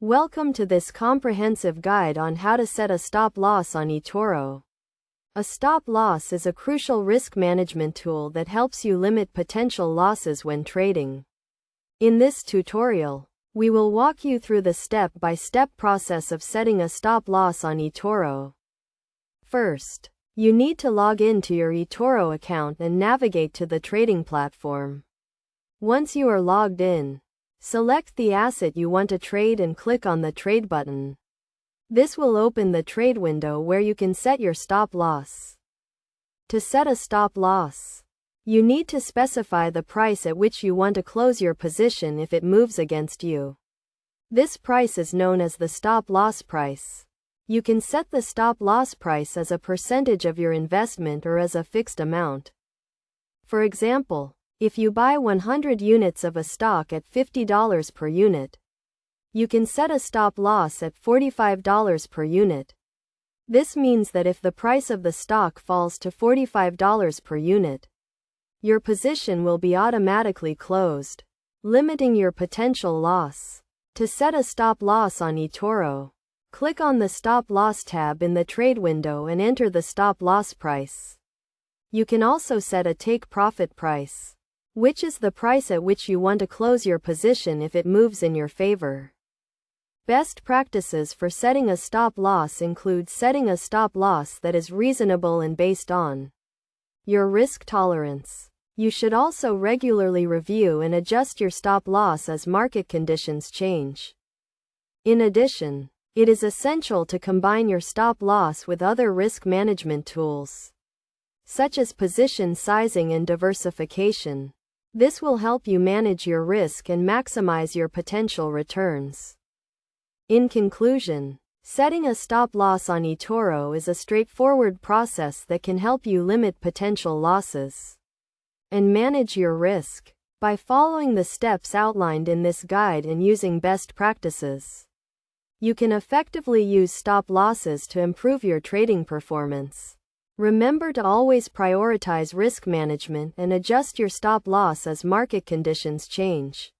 Welcome to this comprehensive guide on how to set a stop loss on Etoro. A stop loss is a crucial risk management tool that helps you limit potential losses when trading. In this tutorial, we will walk you through the step-by-step process of setting a stop loss on Etoro. First, you need to log in to your Etoro account and navigate to the trading platform. Once you are logged in, select the asset you want to trade and click on the Trade button. This will open the trade window where you can set your stop loss. To set a stop loss, you need to specify the price at which you want to close your position if it moves against you. This price is known as the stop loss price. You can set the stop loss price as a percentage of your investment or as a fixed amount. For example, if you buy 100 units of a stock at $50 per unit, you can set a stop loss at $45 per unit. This means that if the price of the stock falls to $45 per unit, your position will be automatically closed, limiting your potential loss. To set a stop loss on Etoro, click on the Stop Loss tab in the trade window and enter the stop loss price. You can also set a take profit price, which is the price at which you want to close your position if it moves in your favor. Best practices for setting a stop loss include setting a stop loss that is reasonable and based on your risk tolerance. You should also regularly review and adjust your stop loss as market conditions change. In addition, it is essential to combine your stop loss with other risk management tools, such as position sizing and diversification. This will help you manage your risk and maximize your potential returns. In conclusion, setting a stop loss on Etoro is a straightforward process that can help you limit potential losses and manage your risk. By following the steps outlined in this guide and using best practices, you can effectively use stop losses to improve your trading performance. Remember to always prioritize risk management and adjust your stop loss as market conditions change.